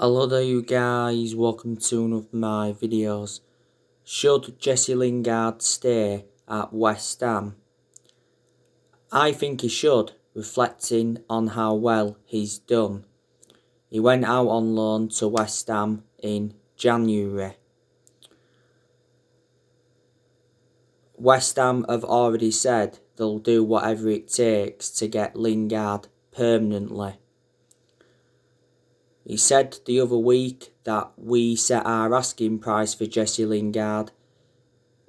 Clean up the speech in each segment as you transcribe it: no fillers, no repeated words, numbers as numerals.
Hello there you guys, welcome to one of my videos. Should Jesse Lingard stay at West Ham? I think he should, reflecting on how well he's done. He went out on loan to West Ham in January. West Ham have already said they'll do whatever it takes to get Lingard permanently. He said the other week that we set our asking price for Jesse Lingard.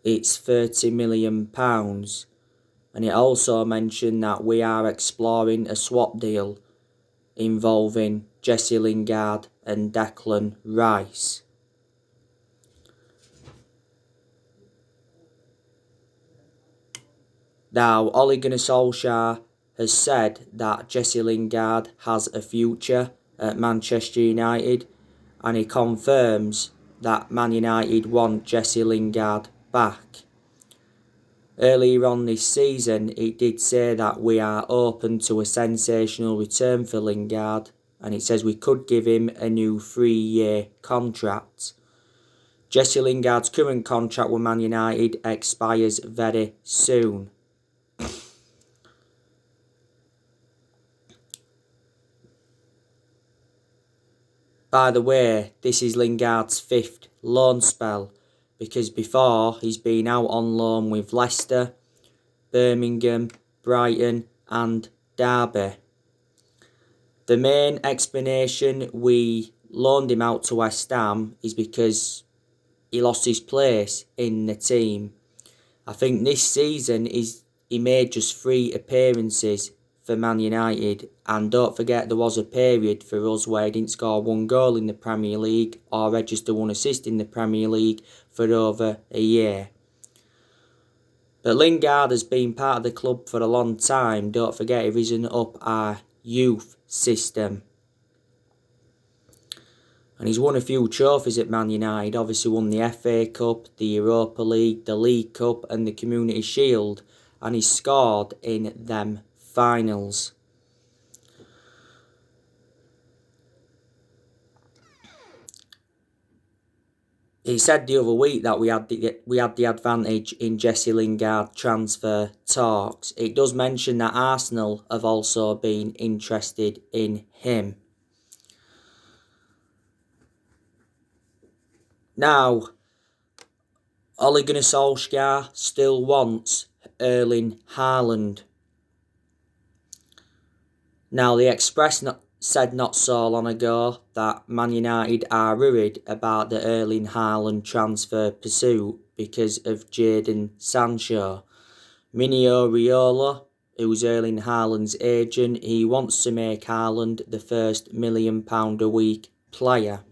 It's £30 million. And it also mentioned that we are exploring a swap deal involving Jesse Lingard and Declan Rice. Now, Ole Gunnar Solskjaer has said that Jesse Lingard has a future at Manchester United, and he confirms that Man United want Jesse Lingard back. Earlier on this season, it did say that we are open to a sensational return for Lingard, and it says we could give him a new 3-year contract. Jesse Lingard's current contract with Man United expires very soon. By the way, this is Lingard's 5th loan spell, because before he's been out on loan with Leicester, Birmingham, Brighton and Derby. The main explanation we loaned him out to West Ham is because he lost his place in the team. I think this season he made just 3 appearances for Man United, and don't forget there was a period for us where he didn't score 1 goal in the Premier League or register 1 assist in the Premier League for over a year. But Lingard has been part of the club for a long time. Don't forget he's risen up our youth system. And he's won a few trophies at Man United. Obviously won the FA Cup, the Europa League, the League Cup and the Community Shield. And he scored in them finals. He said the other week that we had the advantage in Jesse Lingard transfer talks. It does mention that Arsenal have also been interested in him. Now, Ole Gunnar Solskjaer still wants Erling Halland. Now, the Express said not so long ago that Man United are worried about the Erling Haaland transfer pursuit because of Jadon Sancho. Mino Raiola, who's Erling Haaland's agent, he wants to make Haaland the first £1 million a week player.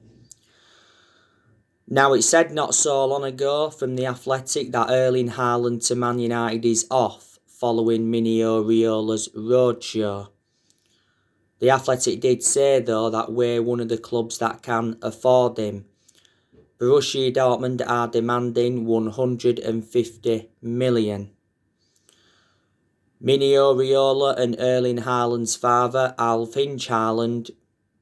Now, it said not so long ago from The Athletic that Erling Haaland to Man United is off following Mino Raiola's roadshow. The Athletic did say, though, that we're one of the clubs that can afford him. Borussia Dortmund are demanding £150 million. Mino Raiola and Erling Haaland's father, Alf-Inge Haaland,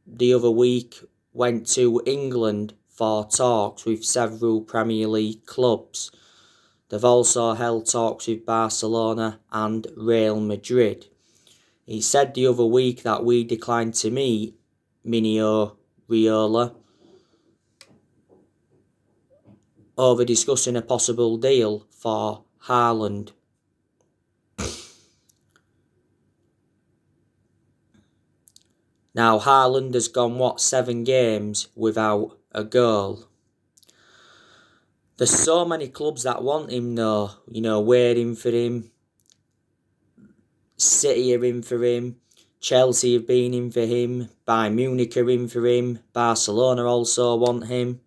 the other week went to England for talks with several Premier League clubs. They've also held talks with Barcelona and Real Madrid. He said the other week that we declined to meet Mino Raiola over discussing a possible deal for Haaland. Now, Haaland has gone, 7 games without a goal. There's so many clubs that want him though, waiting for him. City are in for him, Chelsea have been in for him, Bayern Munich are in for him, Barcelona also want him.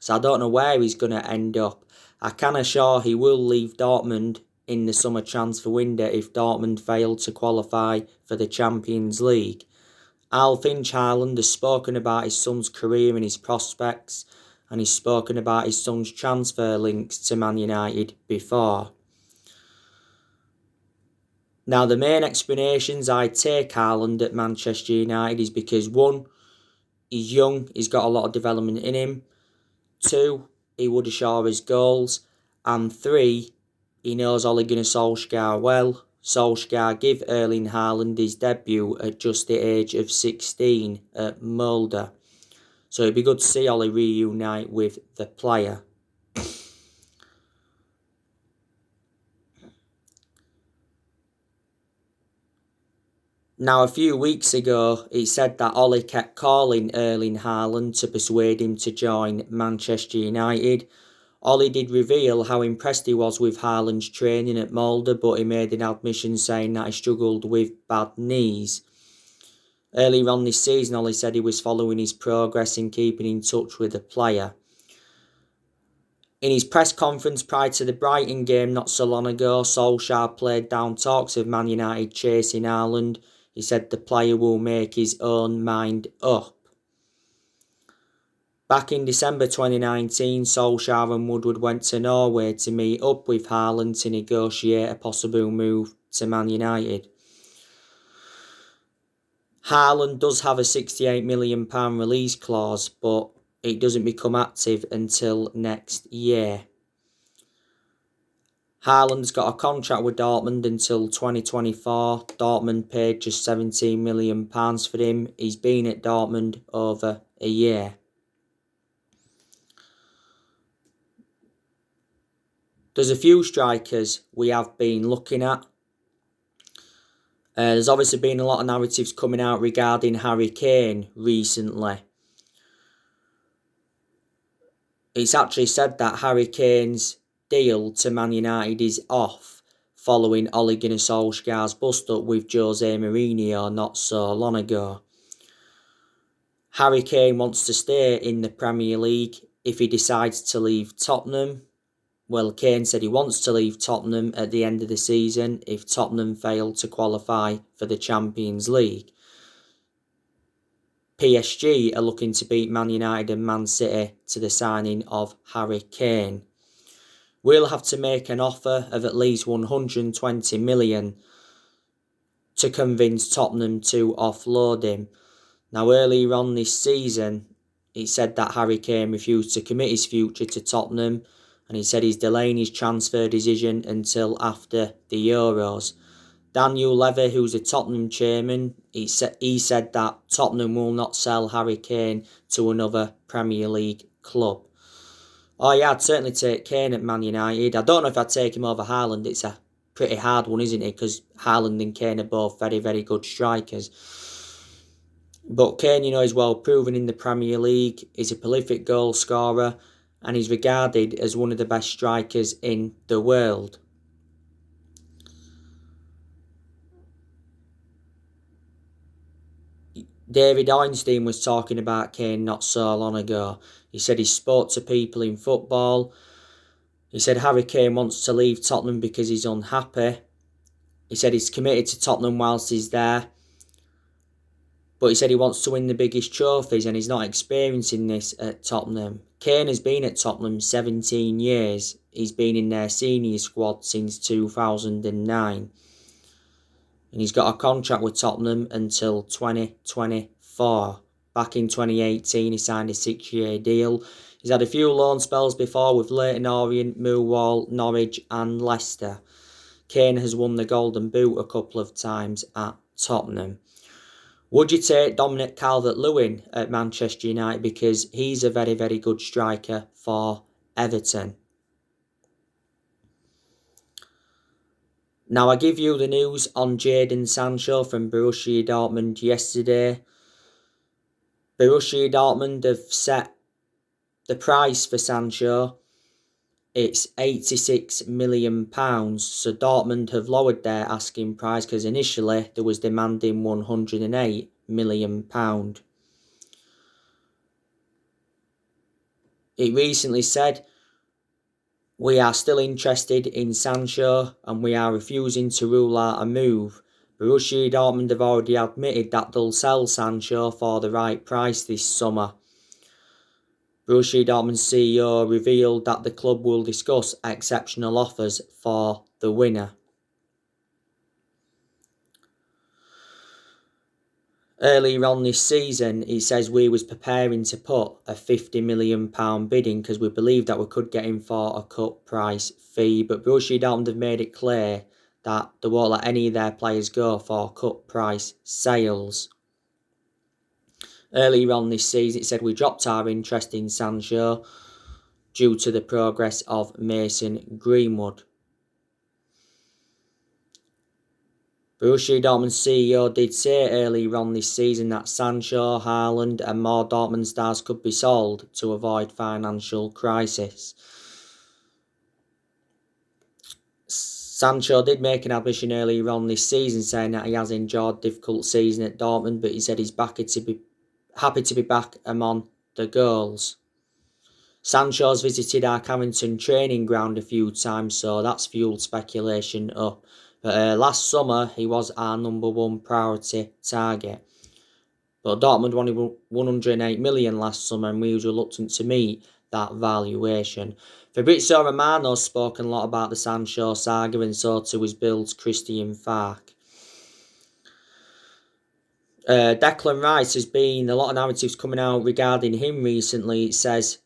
So I don't know where he's going to end up. I can assure he will leave Dortmund in the summer transfer window if Dortmund fail to qualify for the Champions League. Alf-Inge Haaland has spoken about his son's career and his prospects, and he's spoken about his son's transfer links to Man United before. Now, the main explanations I take Haaland at Manchester United is because, 1, he's young, he's got a lot of development in him. 2, he would assure his goals. And 3, he knows Ole Gunnar Solskjaer well. Solskjaer gave Erling Haaland his debut at just the age of 16 at Molde. So it'd be good to see Ole reunite with the player. Now, a few weeks ago, it said that Ole kept calling Erling Haaland to persuade him to join Manchester United. Ole did reveal how impressed he was with Haaland's training at Molde, but he made an admission saying that he struggled with bad knees. Earlier on this season, Ole said he was following his progress and keeping in touch with the player. In his press conference prior to the Brighton game not so long ago, Solskjaer played down talks of Man United chasing Haaland. He said the player will make his own mind up. Back in December 2019, Solskjaer and Woodward went to Norway to meet up with Haaland to negotiate a possible move to Man United. Haaland does have a £68 million release clause, but it doesn't become active until next year. Haaland's got a contract with Dortmund until 2024. Dortmund paid just £17 million for him. He's been at Dortmund over a year. There's a few strikers we have been looking at. There's obviously been a lot of narratives coming out regarding Harry Kane recently. It's actually said that Harry Kane's deal to Man United is off following Ole Gunnar Solskjaer's bust-up with Jose Mourinho not so long ago. Harry Kane wants to stay in the Premier League if he decides to leave Tottenham. Well, Kane said he wants to leave Tottenham at the end of the season if Tottenham fail to qualify for the Champions League. PSG are looking to beat Man United and Man City to the signing of Harry Kane. We'll have to make an offer of at least 120 million to convince Tottenham to offload him. Now, earlier on this season, it said that Harry Kane refused to commit his future to Tottenham, and he said he's delaying his transfer decision until after the Euros. Daniel Levy, who's a Tottenham chairman, he said that Tottenham will not sell Harry Kane to another Premier League club. Oh yeah, I'd certainly take Kane at Man United. I don't know if I'd take him over Haaland. It's a pretty hard one, isn't it? Because Haaland and Kane are both very, very good strikers. But Kane, is well proven in the Premier League. He's a prolific goal scorer, and he's regarded as one of the best strikers in the world. David Einstein was talking about Kane not so long ago. He said he spoke to people in football. He said Harry Kane wants to leave Tottenham because he's unhappy. He said he's committed to Tottenham whilst he's there. But he said he wants to win the biggest trophies and he's not experiencing this at Tottenham. Kane has been at Tottenham 17 years. He's been in their senior squad since 2009. And he's got a contract with Tottenham until 2024. Back in 2018, he signed a 6-year deal. He's had a few loan spells before with Leyton Orient, Millwall, Norwich and Leicester. Kane has won the Golden Boot a couple of times at Tottenham. Would you take Dominic Calvert-Lewin at Manchester United because he's a very, very good striker for Everton? Now, I give you the news on Jadon Sancho from Borussia Dortmund yesterday. Borussia Dortmund have set the price for Sancho. It's £86 million. So Dortmund have lowered their asking price because initially they was demanding £108 million. It recently said, "We are still interested in Sancho and we are refusing to rule out a move. Borussia Dortmund have already admitted that they'll sell Sancho for the right price this summer." Borussia Dortmund's CEO revealed that the club will discuss exceptional offers for the winner. Earlier on this season, he says we was preparing to put a £50 million bid in because we believed that we could get him for a cut price fee. But Borussia Dortmund have made it clear that they won't let any of their players go for cut price sales. Earlier on this season, it said we dropped our interest in Sancho due to the progress of Mason Greenwood. Borussia Dortmund's CEO did say earlier on this season that Sancho, Halland and more Dortmund stars could be sold to avoid financial crisis. Sancho did make an admission earlier on this season saying that he has enjoyed a difficult season at Dortmund, but he said he's happy to be back among the goals. Sancho's visited our Carrington training ground a few times, so that's fueled speculation up. But last summer, he was our number one priority target. But Dortmund wanted 108 million last summer, and we was reluctant to meet that valuation. Fabrizio Romano's spoken a lot about the Sancho saga, and so too his Bill's Christian Falk. Declan Rice has been a lot of narratives coming out regarding him recently. It says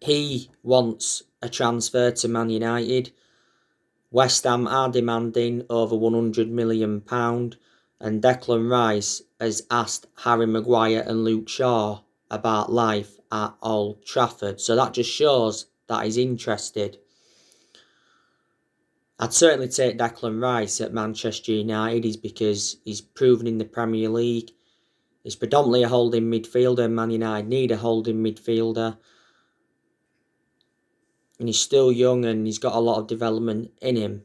he wants a transfer to Man United. West Ham are demanding over £100 million, and Declan Rice has asked Harry Maguire and Luke Shaw about life at Old Trafford. So that just shows that he's interested. I'd certainly take Declan Rice at Manchester United because he's proven in the Premier League. He's predominantly a holding midfielder, and Man United need a holding midfielder. And he's still young and he's got a lot of development in him.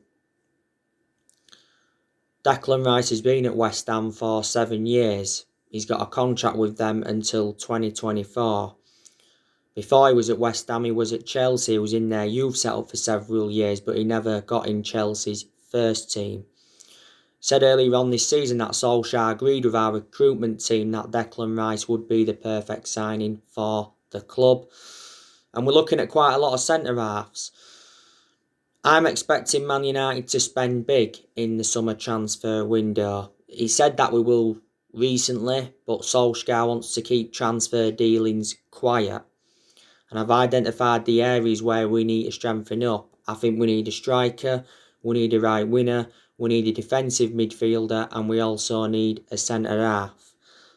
Declan Rice has been at West Ham for 7 years. He's got a contract with them until 2024. Before he was at West Ham, he was at Chelsea. He was in their youth setup for several years, but he never got in Chelsea's first team. Said earlier on this season that Solskjaer agreed with our recruitment team that Declan Rice would be the perfect signing for the club. And we're looking at quite a lot of centre-halves. I'm expecting Man United to spend big in the summer transfer window. He said that we will recently, but Solskjaer wants to keep transfer dealings quiet. And I've identified the areas where we need to strengthen up. I think we need a striker, we need a right winger, we need a defensive midfielder, and we also need a centre-half.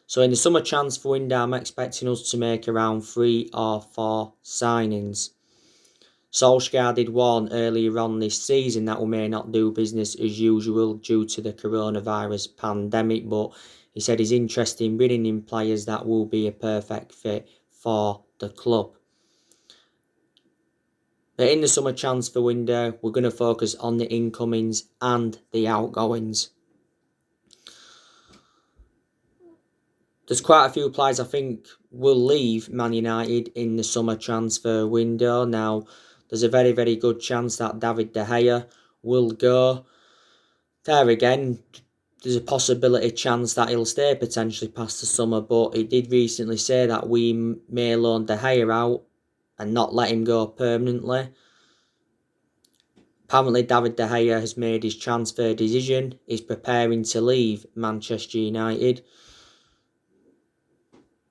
So in the summer transfer window, I'm expecting us to make around 3 or 4 signings. Solskjaer did warn earlier on this season that we may not do business as usual due to the coronavirus pandemic, but he said he's interested in bringing in players that will be a perfect fit for the club. But in the summer transfer window, we're going to focus on the incomings and the outgoings. There's quite a few players I think will leave Man United in the summer transfer window. Now, there's a very, very good chance that David De Gea will go. There again, there's a possibility chance that he'll stay potentially past the summer, but he did recently say that we may loan De Gea out and not let him go permanently. Apparently, David De Gea has made his transfer decision. He's preparing to leave Manchester United.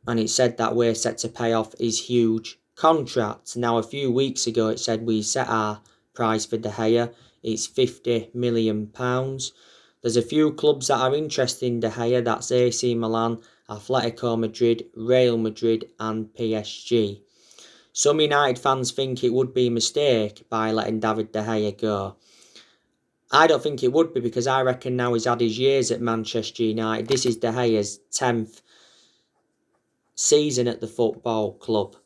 And it said that we're set to pay off his huge contract. Now, a few weeks ago, it said we set our price for De Gea. It's £50 million. There's a few clubs that are interested in De Gea. That's AC Milan, Atletico Madrid, Real Madrid and PSG. Some United fans think it would be a mistake by letting David De Gea go. I don't think it would be, because I reckon now he's had his years at Manchester United. This is De Gea's 10th season at the football club.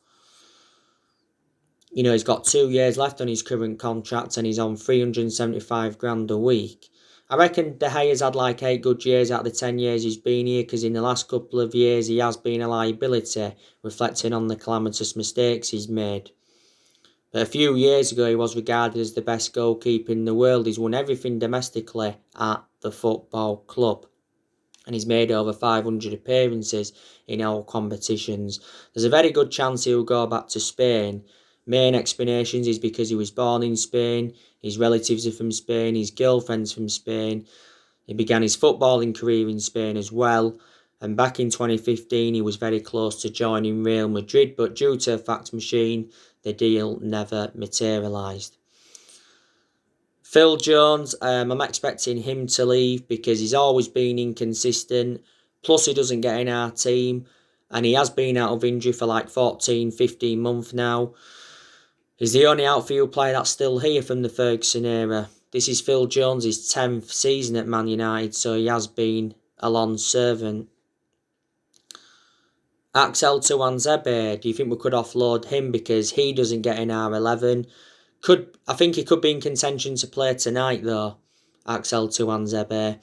You know, he's got 2 years left on his current contract and he's on 375 grand a week. I reckon De Gea's had like 8 good years out of the 10 years he's been here, because in the last couple of years he has been a liability, reflecting on the calamitous mistakes he's made. But a few years ago he was regarded as the best goalkeeper in the world. He's won everything domestically at the football club. And he's made over 500 appearances in all competitions. There's a very good chance he'll go back to Spain. Main explanations is because he was born in Spain, his relatives are from Spain, his girlfriend's from Spain. He began his footballing career in Spain as well, and back in 2015 he was very close to joining Real Madrid, but due to a fax machine, the deal never materialised. Phil Jones, I'm expecting him to leave because he's always been inconsistent, plus he doesn't get in our team, and he has been out of injury for like 14, 15 months now. He's the only outfield player that's still here from the Ferguson era. This is Phil Jones' 10th season at Man United, so he has been a long servant. Axel Tuanzebe, do you think we could offload him because he doesn't get in our 11? I think he could be in contention to play tonight though, Axel Tuanzebe.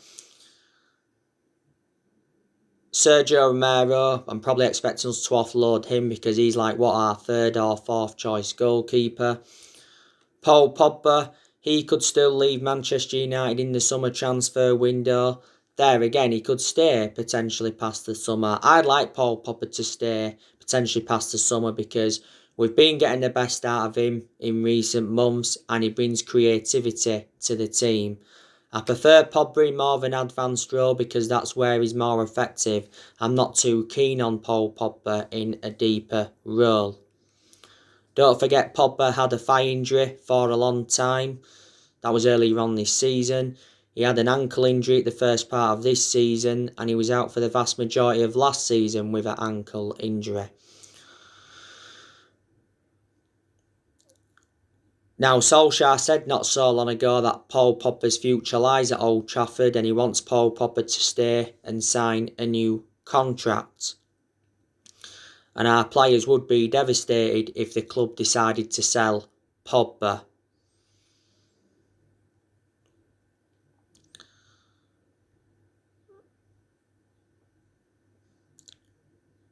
Sergio Romero, I'm probably expecting us to offload him because he's like our third or fourth choice goalkeeper. Paul Pogba, he could still leave Manchester United in the summer transfer window. There again, he could stay potentially past the summer. I'd like Paul Pogba to stay potentially past the summer because we've been getting the best out of him in recent months and he brings creativity to the team. I prefer Pogba in more of an advanced role because that's where he's more effective. I'm not too keen on Paul Pogba in a deeper role. Don't forget Pogba had a thigh injury for a long time. That was earlier on this season. He had an ankle injury at the first part of this season and he was out for the vast majority of last season with an ankle injury. Now, Solskjaer said not so long ago that Paul Pogba's future lies at Old Trafford and he wants Paul Pogba to stay and sign a new contract. And our players would be devastated if the club decided to sell Pogba.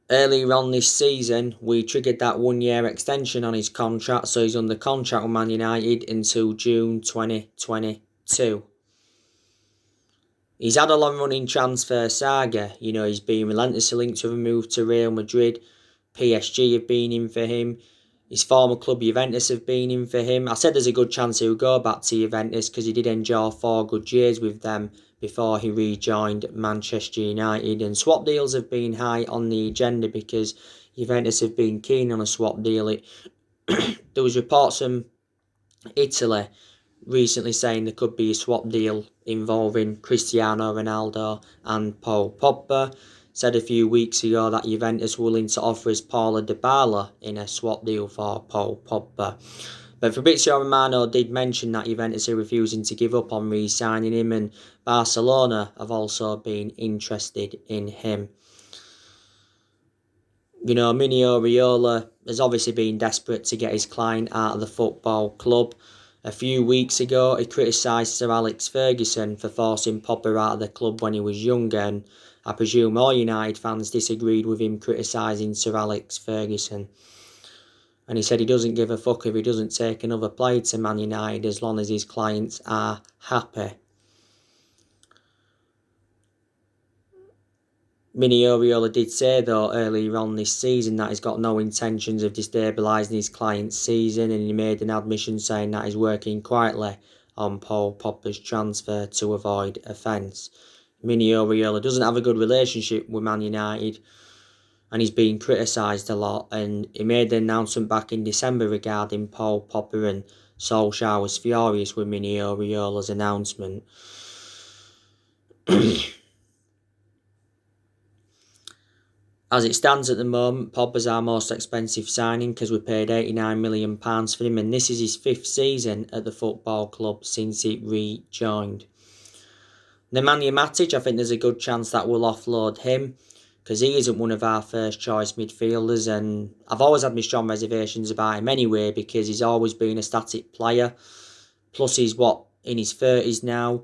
Earlier on this season, we triggered that 1-year extension on his contract, so he's under contract with Man United until June 2022. He's had a long-running transfer saga. He's been relentlessly linked with a move to Real Madrid. PSG have been in for him. His former club Juventus have been in for him. I said there's a good chance he would go back to Juventus because he did enjoy 4 good years with them before he rejoined Manchester United. And swap deals have been high on the agenda because Juventus have been keen on a swap deal. There was reports from Italy recently saying there could be a swap deal involving Cristiano Ronaldo and Paul Pogba. Said a few weeks ago that Juventus were willing to offer us Paulo Dybala in a swap deal for Paul Pogba. But Fabrizio Romano did mention that Juventus are refusing to give up on re-signing him and Barcelona have also been interested in him. Mini Oriola has obviously been desperate to get his client out of the football club. A few weeks ago, he criticised Sir Alex Ferguson for forcing Pogba out of the club when he was younger, and I presume all United fans disagreed with him criticising Sir Alex Ferguson. And he said he doesn't give a fuck if he doesn't take another player to Man United as long as his clients are happy. Mini Oriola did say though earlier on this season that he's got no intentions of destabilising his client's season, and he made an admission saying that he's working quietly on Paul Pogba's transfer to avoid offence. Mini Oriola doesn't have a good relationship with Man United and he's been criticised a lot, and he made the announcement back in December regarding Paul Pogba, and Solskjaer was furious with Mini Oriola's announcement. As it stands at the moment, Pogba's our most expensive signing because we paid £89 million for him, and this is his 5th season at the football club since he rejoined. Nemanja Matic, I think there's a good chance that we'll offload him because he isn't one of our first choice midfielders, and I've always had my strong reservations about him anyway because he's always been a static player. Plus he's in his 30s now.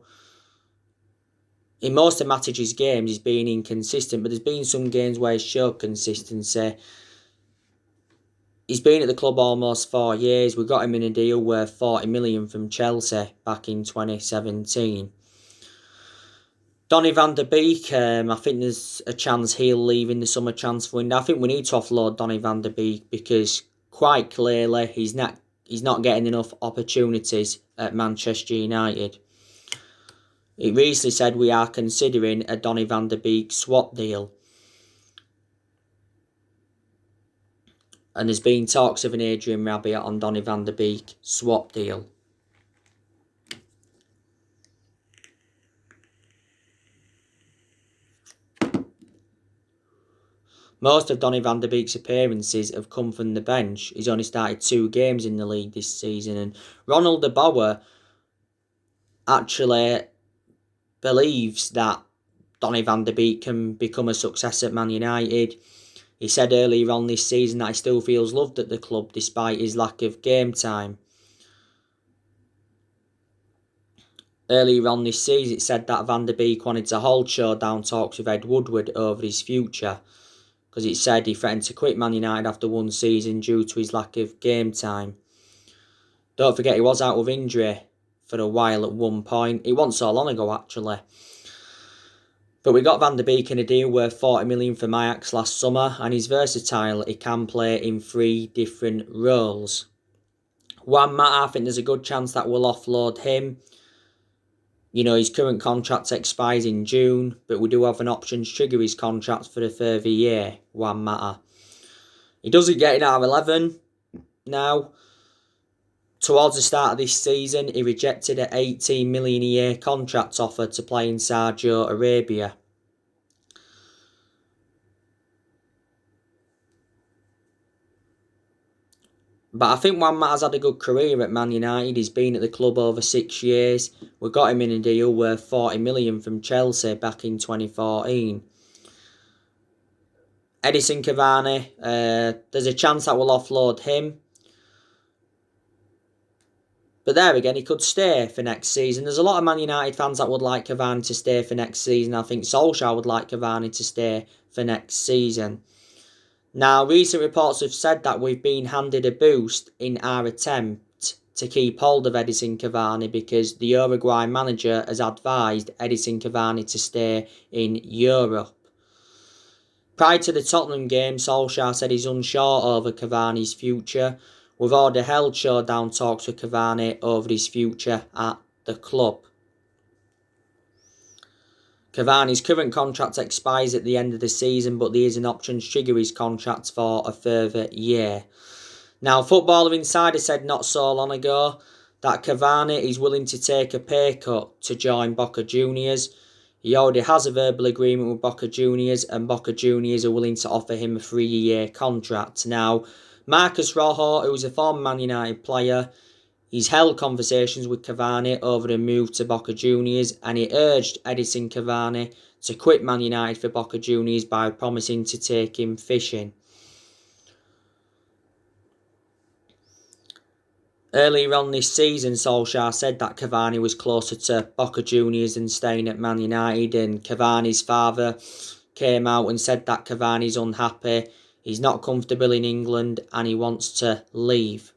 In most of Matic's games, he's been inconsistent, but there's been some games where he's showed consistency. He's been at the club almost 4 years. We got him in a deal worth £40 million from Chelsea back in 2017. Donny van der Beek, I think there's a chance he'll leave in the summer transfer window. I think we need to offload Donny van der Beek because quite clearly he's not getting enough opportunities at Manchester United. It recently said we are considering a Donny van de Beek swap deal. And there's been talks of an Adrian Rabiot on Donny van de Beek swap deal. Most of Donny van de Beek's appearances have come from the bench. He's only started 2 games in the league this season. And Ronald de Boer actually believes that Donny van de Beek can become a success at Man United. He said earlier on this season that he still feels loved at the club despite his lack of game time. Earlier on this season, it said that Van de Beek wanted to hold showdown talks with Ed Woodward over his future, because it said he threatened to quit Man United after 1 season due to his lack of game time. Don't forget, he was out with injury for a while at one point. It wasn't so long ago, actually. But we got Van de Beek in a deal worth 40 million from Ajax last summer, and he's versatile. He can play in 3 different roles. Juan Mata, I think there's a good chance that we'll offload him. You know, his current contract expires in June, but we do have an option to trigger his contract for a further year, Juan Mata. He doesn't get in our 11 now. Towards the start of this season, he rejected an 18 million a year contract offer to play in Saudi Arabia. But I think Juan Mata's had a good career at Man United. He's been at the club over 6 years. We got him in a deal worth 40 million from Chelsea back in 2014. Edison Cavani, there's a chance that we'll offload him. But there again, he could stay for next season. There's a lot of Man United fans that would like Cavani to stay for next season. I think Solskjaer would like Cavani to stay for next season. Now, recent reports have said that we've been handed a boost in our attempt to keep hold of Edison Cavani because the Uruguay manager has advised Edison Cavani to stay in Europe. Prior to the Tottenham game, Solskjaer said he's unsure over Cavani's future. We've already held showdown talks with Cavani over his future at the club. Cavani's current contract expires at the end of the season, but there is an option to trigger his contract for a further year. Now, Footballer Insider said not so long ago that Cavani is willing to take a pay cut to join Boca Juniors. He already has a verbal agreement with Boca Juniors, and Boca Juniors are willing to offer him a 3-year contract. Now, Marcus Rojo, who's a former Man United player, he's held conversations with Cavani over a move to Boca Juniors, and he urged Edison Cavani to quit Man United for Boca Juniors by promising to take him fishing. Earlier on this season, Solskjaer said that Cavani was closer to Boca Juniors than staying at Man United, and Cavani's father came out and said that Cavani's unhappy, he's not comfortable in England, and he wants to leave.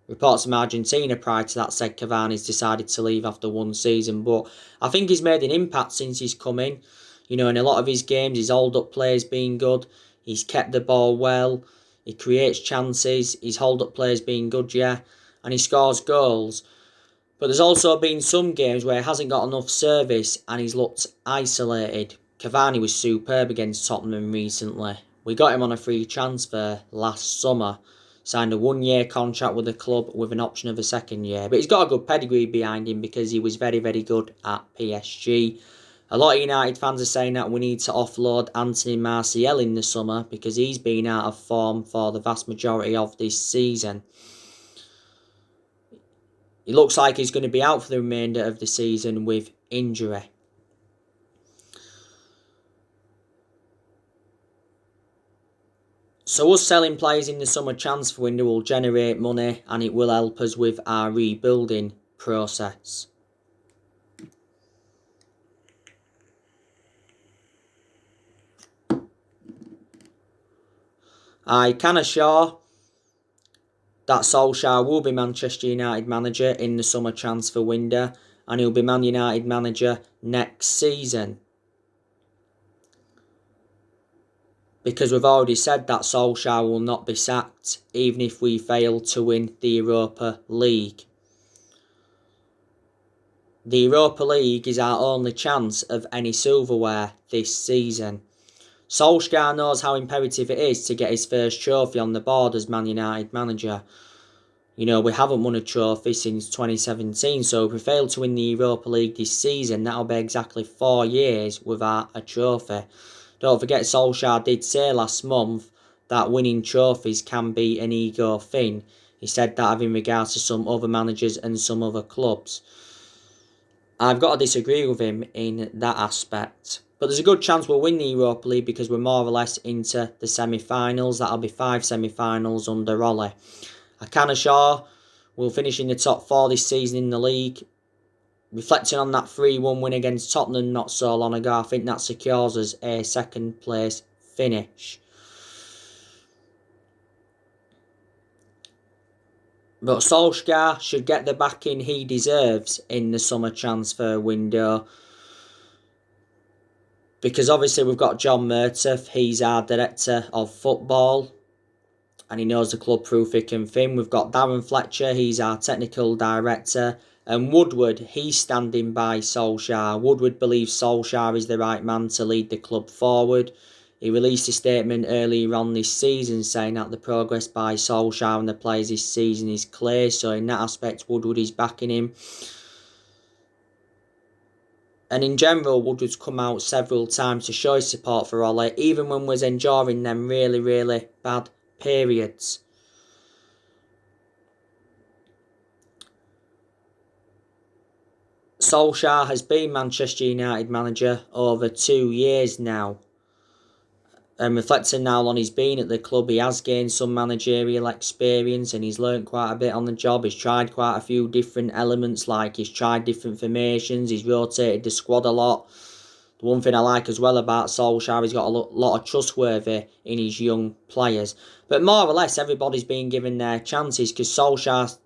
Reports from Argentina prior to that said Cavani's decided to leave after 1 season, but I think he's made an impact since he's come in. You know, in a lot of his games, his hold-up play's been good, he's kept the ball well, he creates chances, his hold-up play's been good, yeah, and he scores goals. But there's also been some games where he hasn't got enough service and he's looked isolated. Cavani was superb against Tottenham recently. We got him on a free transfer last summer. Signed a 1-year contract with the club with an option of a 2nd year. But he's got a good pedigree behind him because he was very, very good at PSG. A lot of United fans are saying that we need to offload Anthony Martial in the summer because he's been out of form for the vast majority of this season. It looks like he's going to be out for the remainder of the season with injury. So us selling players in the summer transfer window will generate money and it will help us with our rebuilding process. I can assure that Solskjaer will be Manchester United manager in the summer transfer window and he'll be Man United manager next season. Because we've already said that Solskjaer will not be sacked even if we fail to win the Europa League. The Europa League is our only chance of any silverware this season. Solskjaer knows how imperative it is to get his first trophy on the board as Man United manager. We haven't won a trophy since 2017, so if we fail to win the Europa League this season, that'll be exactly 4 years without a trophy. Don't forget, Solskjaer did say last month that winning trophies can be an ego thing. He said that in regards to some other managers and some other clubs. I've got to disagree with him in that aspect. But there's a good chance we'll win the Europa League because we're more or less into the semi-finals. That'll be 5 semi-finals under Ollie. I can assure we'll finish in the top 4 this season in the league. Reflecting on that 3-1 win against Tottenham not so long ago, I think that secures us a second place finish. But Solskjaer should get the backing he deserves in the summer transfer window. Because obviously we've got John Murtough, he's our director of football. And he knows the club through thick and thin. We've got Darren Fletcher, he's our technical director. And Woodward, he's standing by Solskjaer. Woodward believes Solskjaer is the right man to lead the club forward. He released a statement earlier on this season saying that the progress by Solskjaer and the players this season is clear. So in that aspect, Woodward is backing him. And in general, Woodward's come out several times to show his support for Ollie, even when we was enduring them really, really bad periods. Solskjaer has been Manchester United manager over 2 years now. And reflecting now on he's been at the club, he has gained some managerial experience and he's learnt quite a bit on the job. He's tried quite a few different elements, like he's tried different formations, he's rotated the squad a lot. The one thing I like as well about Solskjaer, he's got a lot of trustworthy in his young players. But more or less, everybody's been given their chances because Solskjaer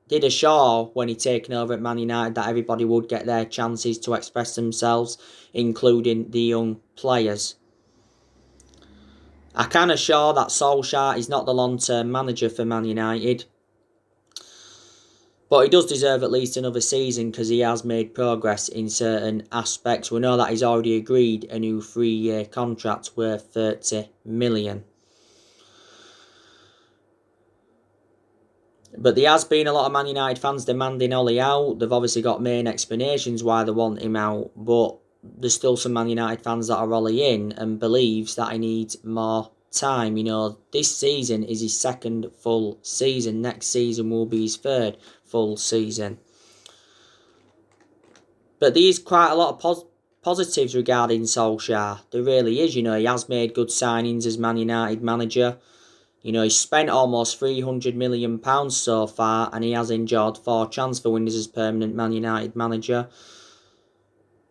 did assure when he taken over at Man United that everybody would get their chances to express themselves, including the young players. I can assure that Solskjaer is not the long-term manager for Man United. But he does deserve at least another season because he has made progress in certain aspects. We know that he's already agreed a new 3-year contract worth 30 million. But there has been a lot of Man United fans demanding Ollie out. They've obviously got main explanations why they want him out. But there's still some Man United fans that are Ollie in and believes that he needs more time. This season is his second full season. Next season will be his third full season. But there is quite a lot of positives regarding Solskjaer. There really is. He has made good signings as Man United manager. He's spent almost £300 million so far and he has enjoyed 4 transfer windows as permanent Man United manager.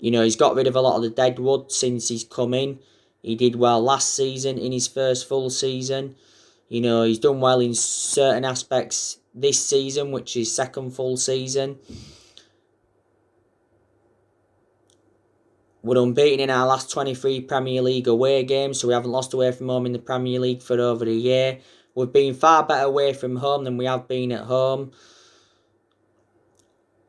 He's got rid of a lot of the deadwood since he's come in. He did well last season in his first full season. He's done well in certain aspects this season, which is second full season. We're unbeaten in our last 23 Premier League away games, so we haven't lost away from home in the Premier League for over a year. We've been far better away from home than we have been at home.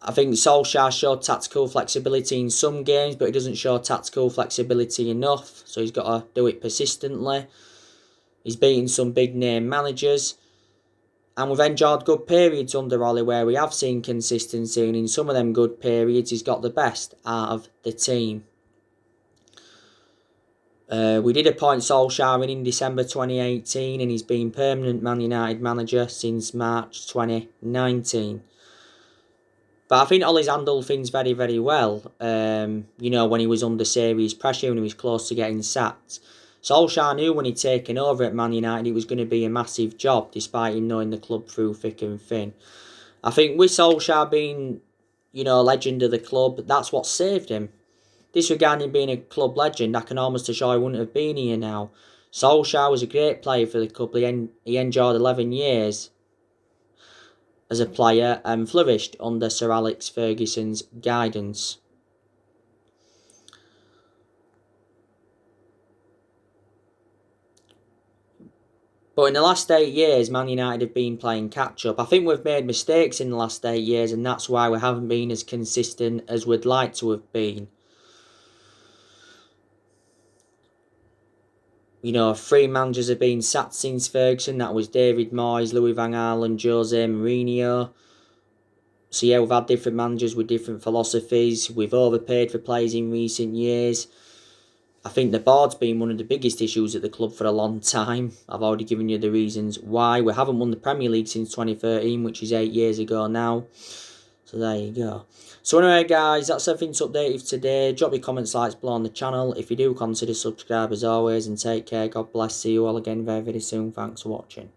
I think Solskjaer showed tactical flexibility in some games, but he doesn't show tactical flexibility enough, so he's got to do it persistently. He's beaten some big-name managers, and we've enjoyed good periods under Ollie where we have seen consistency, and in some of them good periods, he's got the best out of the team. We did appoint Solskjaer in December 2018, and he's been permanent Man United manager since March 2019. But I think Ollie's handled things very, very well. When he was under serious pressure, when he was close to getting sacked. Solskjaer knew when he'd taken over at Man United it was going to be a massive job, despite him knowing the club through thick and thin. I think with Solskjaer being, legend of the club, that's what saved him. Disregarding being a club legend, I can almost assure he wouldn't have been here now. Solskjaer was a great player for the club. He enjoyed 11 years as a player and flourished under Sir Alex Ferguson's guidance. But in the last 8 years, Man United have been playing catch-up. I think we've made mistakes in the last 8 years, and that's why we haven't been as consistent as we'd like to have been. You know, 3 managers have been sacked since Ferguson. That was David Moyes, Louis van Gaal and Jose Mourinho. So yeah, we've had different managers with different philosophies. We've overpaid for players in recent years. I think the board's been one of the biggest issues at the club for a long time. I've already given you the reasons why. We haven't won the Premier League since 2013, which is 8 years ago now. So there you go. So anyway, guys, that's everything to update you for today. Drop your comments, likes below on the channel. If you do, consider subscribe as always, and take care. God bless. See you all again very, very soon. Thanks for watching.